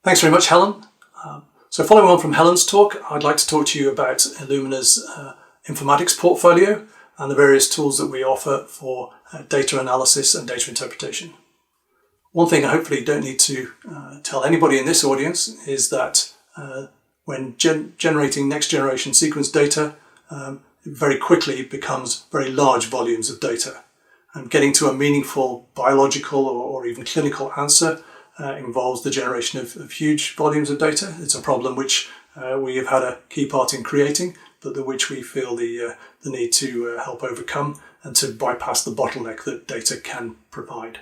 Thanks very much, Helen. So following on from Helen's talk, I'd like to talk to you about Illumina's informatics portfolio and the various tools that we offer for data analysis and data interpretation. One thing I hopefully don't need to tell anybody in this audience is that when generating next generation sequence data, it very quickly becomes very large volumes of data. And getting to a meaningful biological or even clinical answer involves the generation of huge volumes of data. It's a problem which we have had a key part in creating, but which we feel the need to help overcome and to bypass the bottleneck that data can provide.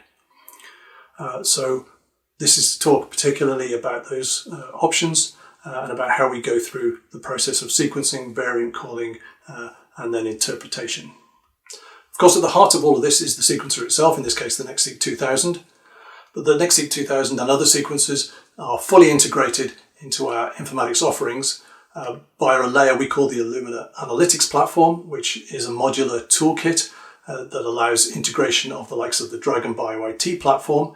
So this is to talk particularly about those options and about how we go through the process of sequencing, variant calling, and then interpretation. Of course, at the heart of all of this is the sequencer itself, in this case the NextSeq 2000. But the NextSeq 2000 and other sequencers are fully integrated into our informatics offerings via a layer we call the Illumina Analytics platform, which is a modular toolkit that allows integration of the likes of the DRAGEN bioIT platform,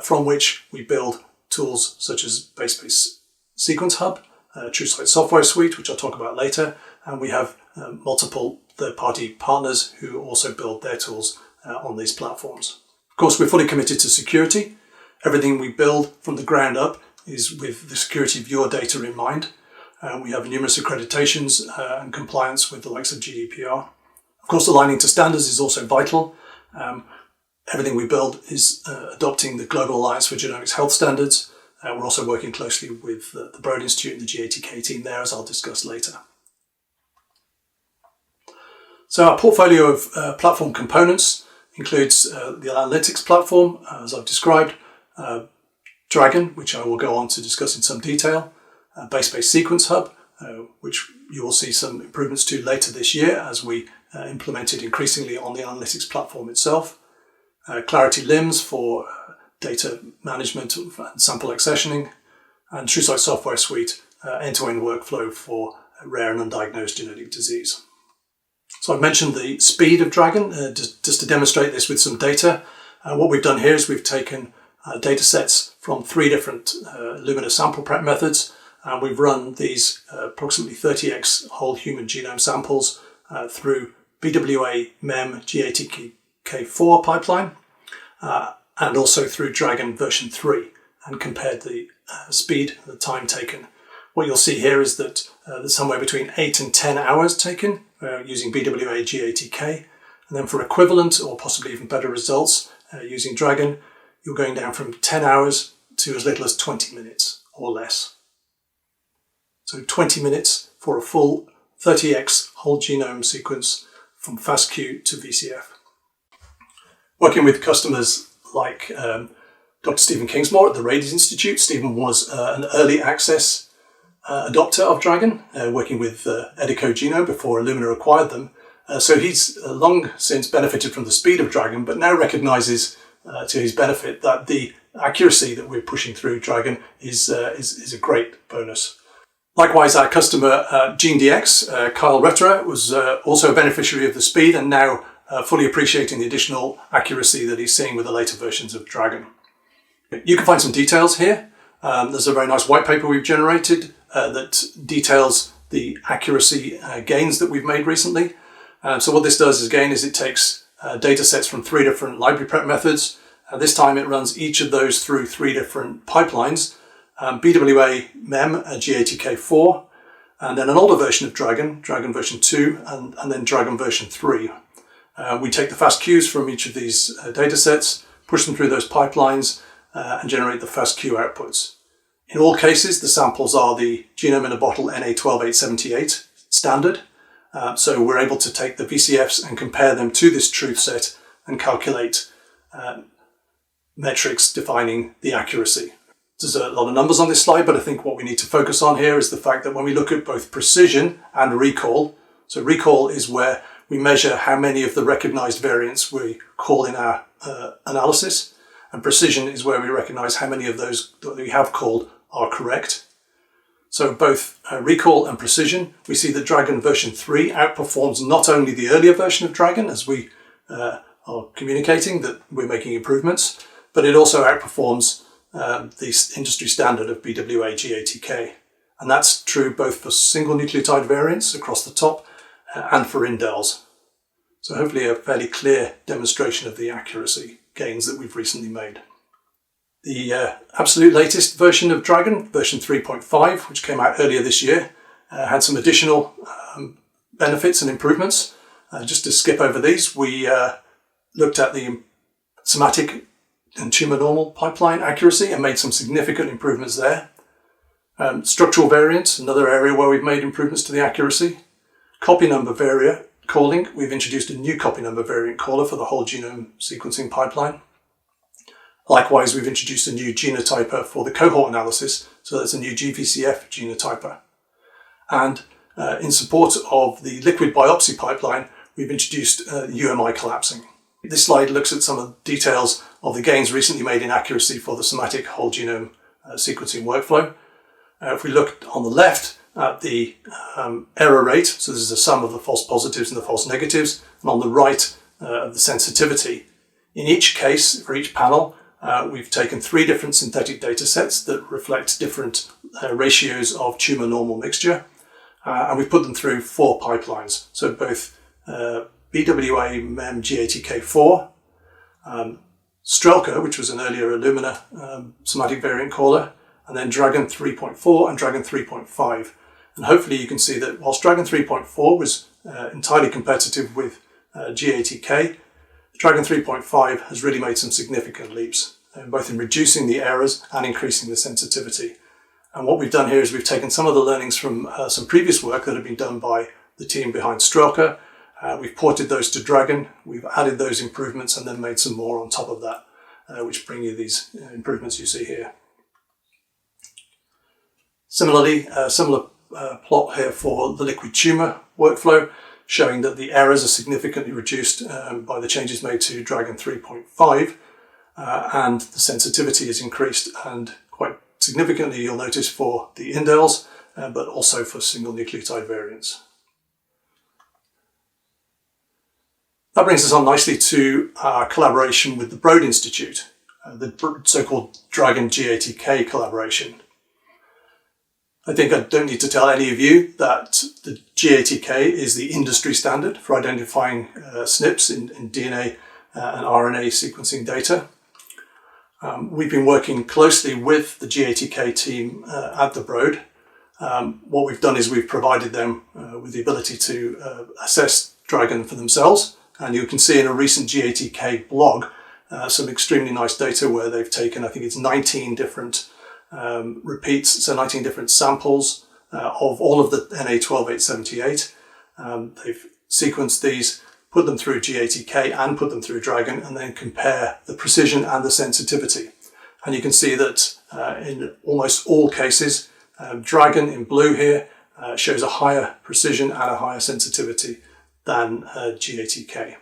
from which we build tools such as Base Sequence Hub, TrueSight software suite, which I'll talk about later, and we have multiple third-party partners who also build their tools on these platforms. Of course, we're fully committed to security. Everything we build from the ground up is with the security of your data in mind. We have numerous accreditations and compliance with the likes of GDPR. Of course, aligning to standards is also vital. Everything we build is adopting the Global Alliance for Genomics Health Standards. We're also working closely with the Broad Institute and the GATK team there, as I'll discuss later. So our portfolio of platform components includes the analytics platform, as I've described, DRAGEN, which I will go on to discuss in some detail, Base Sequence Hub, which you will see some improvements to later this year as we implement it increasingly on the analytics platform itself, Clarity LIMS for data management and sample accessioning, and TrueSight software suite, end-to-end workflow for rare and undiagnosed genetic disease. So I've mentioned the speed of DRAGEN, just to demonstrate this with some data. What we've done here is we've taken data sets from 3 different Illumina sample prep methods, and we've run these approximately 30x whole human genome samples through BWA MEM GATK4 pipeline, and also through DRAGEN version 3, and compared the speed, the time taken. What you'll see here is that there's somewhere between 8 and 10 hours taken using BWA GATK, and then for equivalent or possibly even better results using DRAGEN, you're going down from 10 hours to as little as 20 minutes or less. So 20 minutes for a full 30x whole genome sequence from FASTQ to VCF. Working with customers like Dr. Stephen Kingsmore at the Radies Institute. Stephen was an early access adopter of DRAGEN, working with Edico Genome before Illumina acquired them. So he's long since benefited from the speed of DRAGEN, but now recognises to his benefit that the accuracy that we're pushing through DRAGEN is a great bonus. Likewise, our customer GeneDx, Kyle Retterer, was also a beneficiary of the speed and now fully appreciating the additional accuracy that he's seeing with the later versions of DRAGEN. You can find some details here. There's a very nice white paper we've generated that details the accuracy gains that we've made recently. So what this does is it takes data sets from 3 different library prep methods. This time it runs each of those through 3 different pipelines, BWA MEM GATK4, and then an older version of DRAGEN version 2, and then DRAGEN version 3. We take the FASTQs from each of these data sets, push them through those pipelines, and generate the FASTQ outputs. In all cases, the samples are the genome in a bottle NA12878 standard. So we're able to take the VCFs and compare them to this truth set and calculate metrics defining the accuracy. There's a lot of numbers on this slide, but I think what we need to focus on here is the fact that when we look at both precision and recall, so recall is where we measure how many of the recognized variants we call in our analysis, and precision is where we recognize how many of those that we have called are correct. So both recall and precision, we see that DRAGEN version 3 outperforms not only the earlier version of DRAGEN, as we are communicating that we're making improvements, but it also outperforms the industry standard of BWA-GATK. And that's true both for single nucleotide variants across the top and for indels. So hopefully a fairly clear demonstration of the accuracy gains that we've recently made. The absolute latest version of DRAGEN, version 3.5, which came out earlier this year, had some additional benefits and improvements. Just to skip over these, we looked at the somatic and tumour normal pipeline accuracy and made some significant improvements there. Structural variants, another area where we've made improvements to the accuracy. Copy number variant calling, we've introduced a new copy number variant caller for the whole genome sequencing pipeline. Likewise, we've introduced a new genotyper for the cohort analysis, so that's a new GVCF genotyper. And in support of the liquid biopsy pipeline, we've introduced UMI collapsing. This slide looks at some of the details of the gains recently made in accuracy for the somatic whole genome sequencing workflow. If we look on the left at the error rate, so this is a sum of the false positives and the false negatives, and on the right of the sensitivity. In each case, for each panel, we've taken 3 different synthetic data sets that reflect different ratios of tumour normal mixture, and we've put them through 4 pipelines. So both BWA-MEM-GATK4, Strelka, which was an earlier Illumina somatic variant caller, and then DRAGEN 3.4 and DRAGEN 3.5. And hopefully you can see that whilst DRAGEN 3.4 was entirely competitive with GATK, DRAGEN 3.5 has really made some significant leaps, both in reducing the errors and increasing the sensitivity. And what we've done here is we've taken some of the learnings from some previous work that had been done by the team behind Strelka. We've ported those to DRAGEN, we've added those improvements and then made some more on top of that, which bring you these improvements you see here. Similarly, a similar plot here for the liquid tumour workflow, showing that the errors are significantly reduced by the changes made to DRAGEN 3.5, and the sensitivity is increased, and quite significantly you'll notice for the indels, but also for single nucleotide variants. That brings us on nicely to our collaboration with the Broad Institute, the so-called DRAGEN GATK collaboration. I think I don't need to tell any of you that the GATK is the industry standard for identifying SNPs in DNA and RNA sequencing data. We've been working closely with the GATK team at the Broad. What we've done is we've provided them with the ability to assess DRAGEN for themselves. And you can see in a recent GATK blog some extremely nice data where they've taken, I think it's 19 different repeats, so 19 different samples of all of the NA12878. They've sequenced these, put them through GATK and put them through DRAGEN, and then compare the precision and the sensitivity. And you can see that in almost all cases, DRAGEN in blue here shows a higher precision and a higher sensitivity than GATK.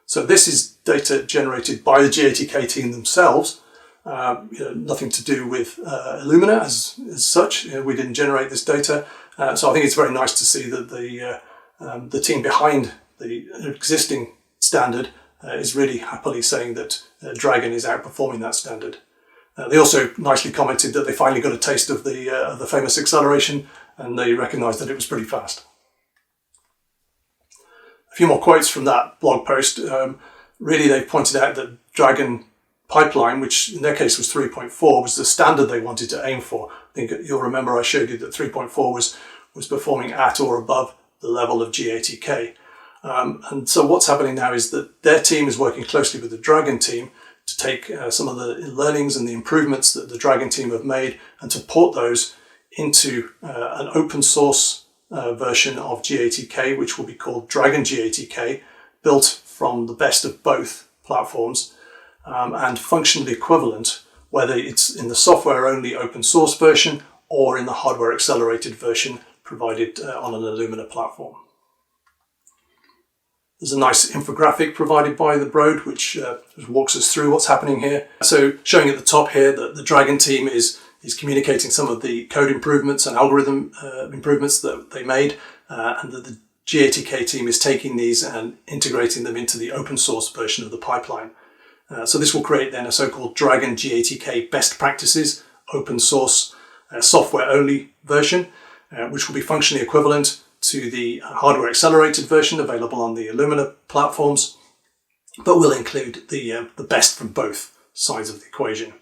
So this is data generated by the GATK team themselves, nothing to do with Illumina as such. We didn't generate this data, so I think it's very nice to see that the team behind the existing standard is really happily saying that DRAGEN is outperforming that standard. They also nicely commented that they finally got a taste of the famous acceleration, and they recognised that it was pretty fast. A few more quotes from that blog post. Really, they pointed out that DRAGEN pipeline, which in their case was 3.4, was the standard they wanted to aim for. I think you'll remember I showed you that 3.4 was performing at or above the level of GATK. And so what's happening now is that their team is working closely with the DRAGEN team to take some of the learnings and the improvements that the DRAGEN team have made and to port those into an open source version of GATK, which will be called DRAGEN GATK, built from the best of both platforms and functionally equivalent, whether it's in the software only open source version or in the hardware accelerated version provided on an Illumina platform. There's a nice infographic provided by the Broad which walks us through what's happening here. So showing at the top here that the DRAGEN team is communicating some of the code improvements and algorithm improvements that they made, and that the GATK team is taking these and integrating them into the open source version of the pipeline. So this will create then a so-called DRAGEN GATK best practices open source software only version, which will be functionally equivalent to the hardware accelerated version available on the Illumina platforms, but will include the best from both sides of the equation.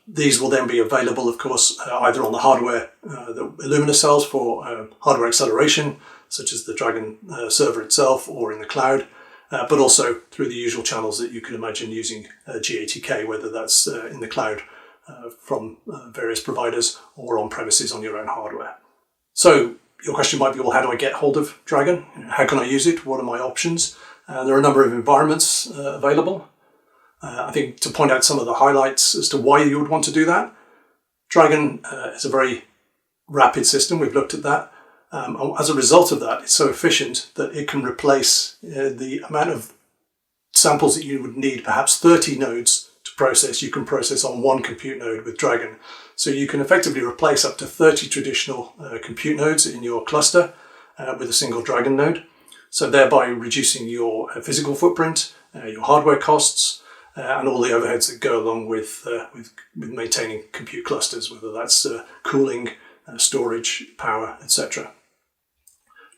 These will then be available, of course, either on the hardware that Illumina sells for hardware acceleration, such as the DRAGEN server itself, or in the cloud, but also through the usual channels that you can imagine using GATK, whether that's in the cloud from various providers or on premises on your own hardware. So your question might be, well, how do I get hold of DRAGEN? How can I use it? What are my options? There are a number of environments available. I think to point out some of the highlights as to why you would want to do that, DRAGEN is a very rapid system. We've looked at that. As a result of that, it's so efficient that it can replace the amount of samples that you would need, perhaps 30 nodes to process, you can process on one compute node with DRAGEN. So you can effectively replace up to 30 traditional compute nodes in your cluster with a single DRAGEN node. So thereby reducing your physical footprint, your hardware costs, and all the overheads that go along with maintaining compute clusters, whether that's cooling, storage, power, etc.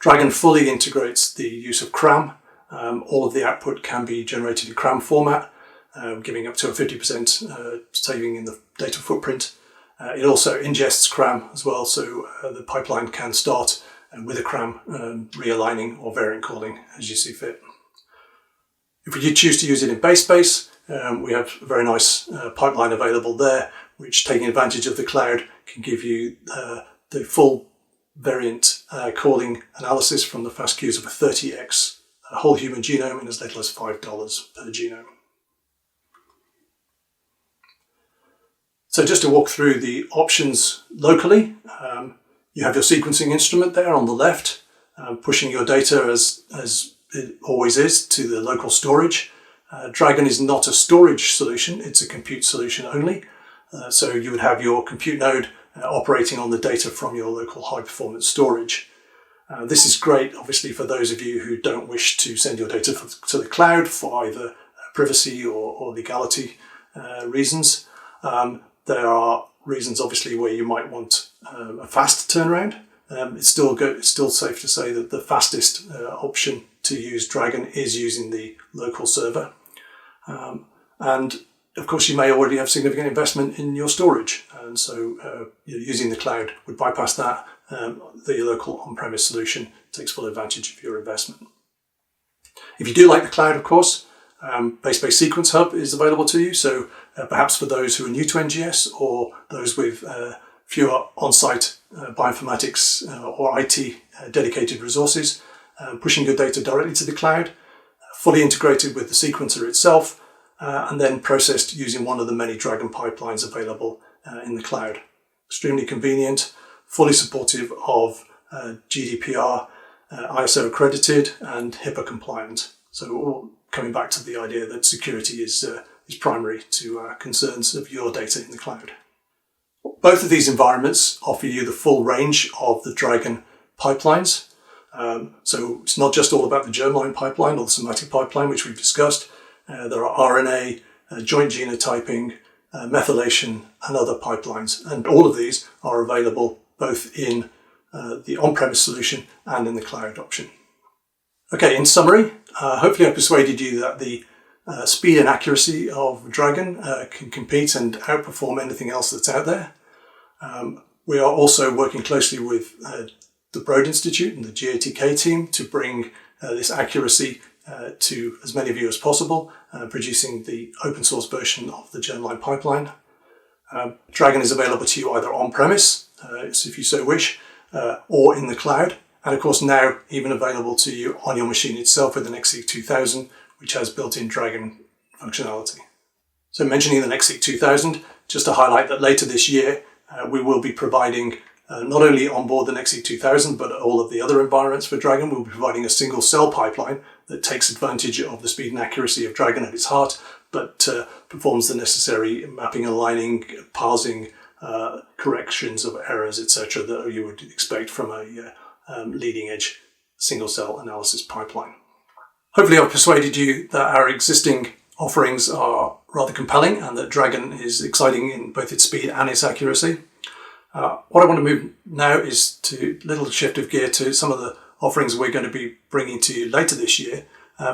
DRAGEN fully integrates the use of CRAM. All of the output can be generated in CRAM format, giving up to a 50% saving in the data footprint. It also ingests CRAM as well, so the pipeline can start with a CRAM realigning or variant calling as you see fit. If you choose to use it in base space, we have a very nice pipeline available there, which, taking advantage of the cloud, can give you the full variant calling analysis from the fast queues of a 30x whole human genome in as little as $5 per genome. So just to walk through the options locally, you have your sequencing instrument there on the left, pushing your data as it always is to the local storage. DRAGEN is not a storage solution, it's a compute solution only. So you would have your compute node operating on the data from your local high performance storage. This is great, obviously, for those of you who don't wish to send your data to the cloud for either privacy or legality reasons. There are reasons, obviously, where you might want a fast turnaround. It's still safe to say that the fastest option to use DRAGEN is using the local server. And of course, you may already have significant investment in your storage, and so using the cloud would bypass that. The local on-premise solution takes full advantage of your investment. If you do like the cloud, of course, Base-Based Sequence Hub is available to you. So perhaps for those who are new to NGS or those with fewer on-site bioinformatics or IT dedicated resources, pushing your data directly to the cloud, fully integrated with the sequencer itself, and then processed using one of the many DRAGEN pipelines available in the cloud. Extremely convenient, fully supportive of GDPR, ISO accredited, and HIPAA compliant. So all coming back to the idea that security is primary to concerns of your data in the cloud. Both of these environments offer you the full range of the DRAGEN pipelines. So it's not just all about the germline pipeline or the somatic pipeline, which we've discussed. There are RNA, joint genotyping, methylation, and other pipelines. And all of these are available both in the on-premise solution and in the cloud option. Okay, in summary, hopefully I persuaded you that the speed and accuracy of DRAGEN can compete and outperform anything else that's out there. We are also working closely with the Broad Institute and the GATK team to bring this accuracy to as many of you as possible, producing the open source version of the germline pipeline. DRAGEN is available to you either on-premise, if you so wish, or in the cloud. And of course now even available to you on your machine itself with the NextSeq 2000, which has built-in DRAGEN functionality. So mentioning the NextSeq 2000, just to highlight that later this year, we will be providing not only on board the NextSeq 2000, but all of the other environments for DRAGEN. We'll be providing a single cell pipeline that takes advantage of the speed and accuracy of DRAGEN at its heart, but performs the necessary mapping, aligning, parsing, corrections of errors, etc., that you would expect from a leading edge single cell analysis pipeline. Hopefully I've persuaded you that our existing offerings are rather compelling and that DRAGEN is exciting in both its speed and its accuracy. What I want to move now is to a little shift of gear to some of the offerings we're going to be bringing to you later this year.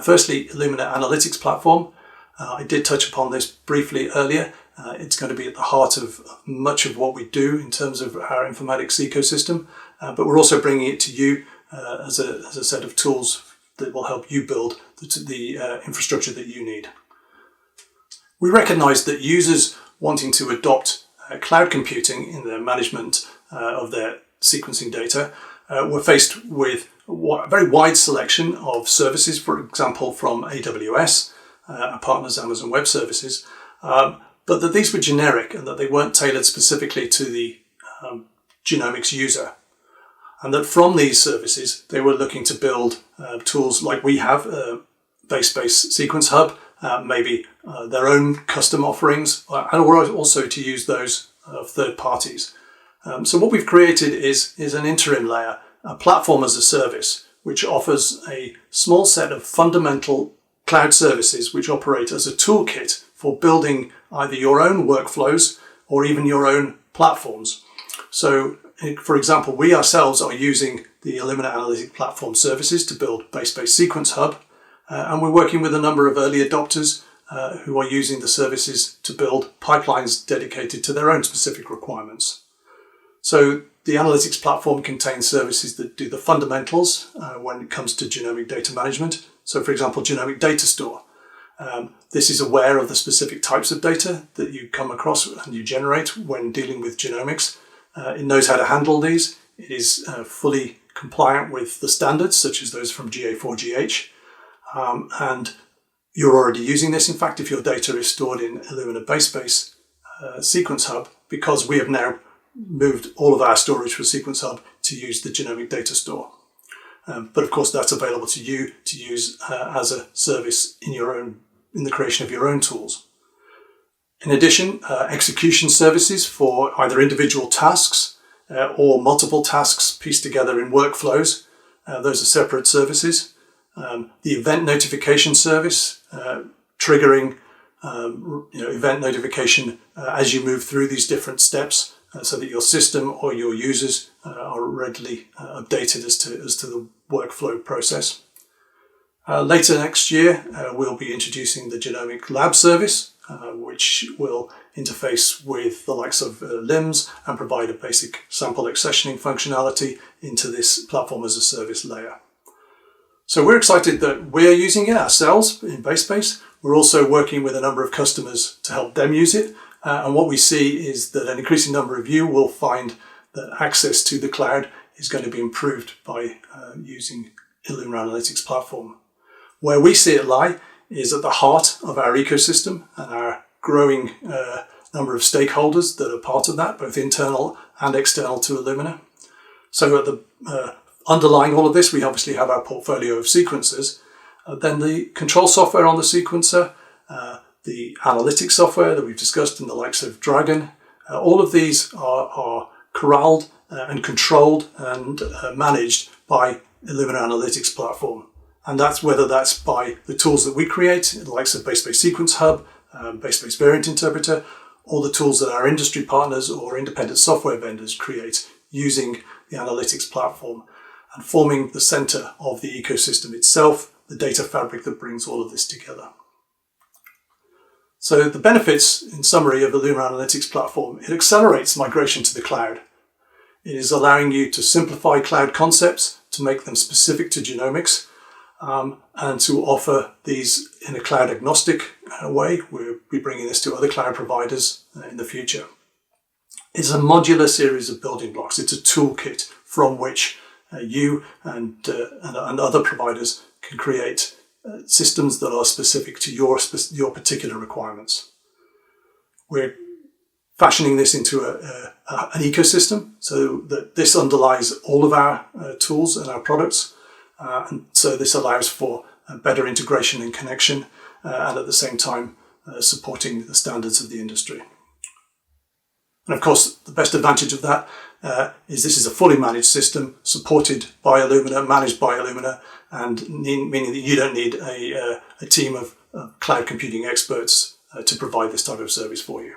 Firstly, Illumina Analytics platform. I did touch upon this briefly earlier. It's going to be at the heart of much of what we do in terms of our informatics ecosystem, but we're also bringing it to you as a set of tools that will help you build the infrastructure that you need. We recognise that users wanting to adopt cloud computing in their management of their sequencing data were faced with a very wide selection of services, for example, from AWS, our partners Amazon Web Services, but that these were generic and that they weren't tailored specifically to the genomics user. And that from these services, they were looking to build tools like we have, base-based sequence hub, maybe their own custom offerings, or also to use those of third parties. So what we've created is an interim layer, a platform as a service, which offers a small set of fundamental cloud services which operate as a toolkit for building either your own workflows or even your own platforms. So, for example, we ourselves are using the Illumina Analytics platform services to build base-based sequence hub, and we're working with a number of early adopters who are using the services to build pipelines dedicated to their own specific requirements. So the analytics platform contains services that do the fundamentals when it comes to genomic data management. So, for example, genomic data store. This is aware of the specific types of data that you come across and you generate when dealing with genomics. It knows how to handle these. It is fully compliant with the standards, such as those from GA4GH. And you're already using this, in fact, if your data is stored in Illumina base-based Sequence Hub, because we have now moved all of our storage for Sequence Hub to use the genomic data store. But of course, that's available to you to use as a service in the creation of your own tools. In addition, execution services for either individual tasks or multiple tasks pieced together in workflows. Those are separate services. The event notification service, triggering event notification as you move through these different steps, so that your system or your users are readily updated as to the workflow process. Later next year, we'll be introducing the Genomic Lab service, which will interface with the likes of LIMS and provide a basic sample accessioning functionality into this platform as a service layer. So we're excited that we're using it ourselves in BaseSpace. We're also working with a number of customers to help them use it. And what we see is that an increasing number of you will find that access to the cloud is going to be improved by using Illumina Analytics platform. Where we see it lie is at the heart of our ecosystem and our growing number of stakeholders that are part of that, both internal and external to Illumina. So at the underlying all of this, we obviously have our portfolio of sequencers, then the control software on the sequencer, the analytics software that we've discussed in the likes of DRAGEN. All of these are corralled and controlled and managed by Illumina Analytics platform. And that's whether that's by the tools that we create, the likes of base-based sequence hub, base-based variant interpreter, or the tools that our industry partners or independent software vendors create using the analytics platform and forming the center of the ecosystem itself, the data fabric that brings all of this together. So the benefits, in summary, of the Illumina Analytics platform: it accelerates migration to the cloud. It is allowing you to simplify cloud concepts, to make them specific to genomics, and to offer these in a cloud agnostic way. We'll be bringing this to other cloud providers in the future. It's a modular series of building blocks. It's a toolkit from which you and other providers can create systems that are specific to your particular requirements. We're fashioning this into an ecosystem so that this underlies all of our tools and our products. And so this allows for better integration and connection, and at the same time supporting the standards of the industry. And of course, the best advantage of that is this is a fully managed system supported by Illumina, managed by Illumina, and meaning that you don't need a team of cloud computing experts to provide this type of service for you.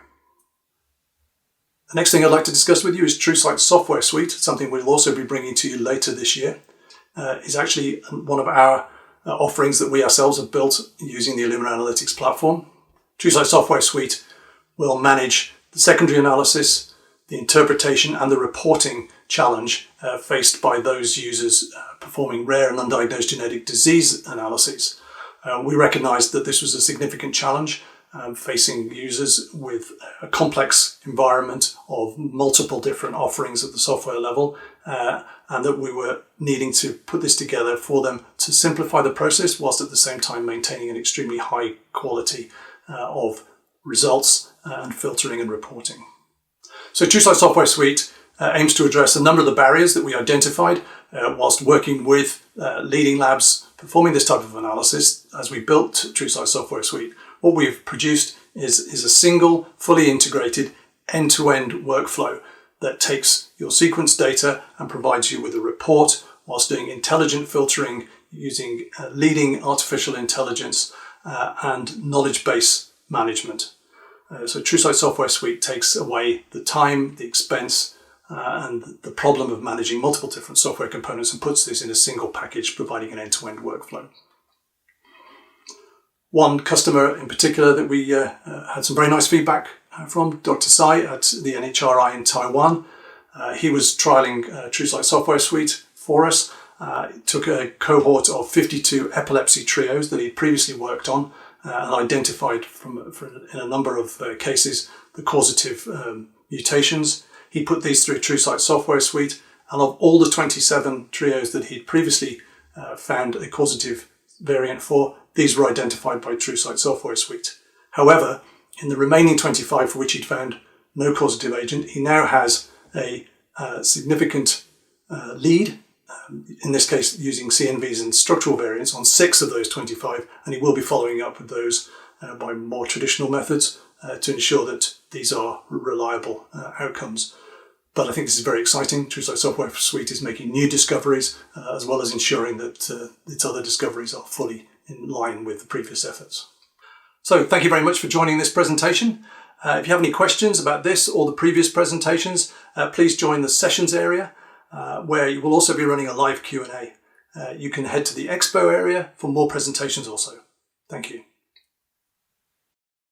The next thing I'd like to discuss with you is TrueSight Software Suite, something we'll also be bringing to you later this year. Is actually one of our offerings that we ourselves have built using the Illumina Analytics platform. TrueSight Software Suite will manage the secondary analysis, the interpretation and the reporting challenge faced by those users performing rare and undiagnosed genetic disease analyses. We recognised that this was a significant challenge facing users with a complex environment of multiple different offerings at the software level, and that we were needing to put this together for them to simplify the process whilst at the same time maintaining an extremely high quality of results and filtering and reporting. So TrueSight Software Suite aims to address a number of the barriers that we identified whilst working with leading labs performing this type of analysis. As we built TrueSight Software Suite, what we've produced is a single, fully integrated, end-to-end workflow that takes your sequence data and provides you with a report whilst doing intelligent filtering using leading artificial intelligence and knowledge base management. So TrueSight Software Suite takes away the time, the expense, and the problem of managing multiple different software components and puts this in a single package, providing an end-to-end workflow. One customer in particular that we had some very nice feedback from, Dr. Tsai at the NHRI in Taiwan. He was trialing TrueSight Software Suite for us. Took a cohort of 52 epilepsy trios that he'd previously worked on and identified in a number of cases the causative mutations. He put these through TrueSight Software Suite, and of all the 27 trios that he'd previously found a causative variant for, these were identified by TrueSight Software Suite. However, in the remaining 25 for which he'd found no causative agent, he now has a significant lead, in this case using CNVs and structural variants on 6 of those 25, and he will be following up with those by more traditional methods to ensure that these are reliable outcomes. But I think this is very exciting. TrueSight Software Suite is making new discoveries as well as ensuring that its other discoveries are fully in line with the previous efforts. So thank you very much for joining this presentation. If you have any questions about this or the previous presentations, please join the sessions area where you will also be running a live Q&A. You can head to the expo area for more presentations also. Thank you.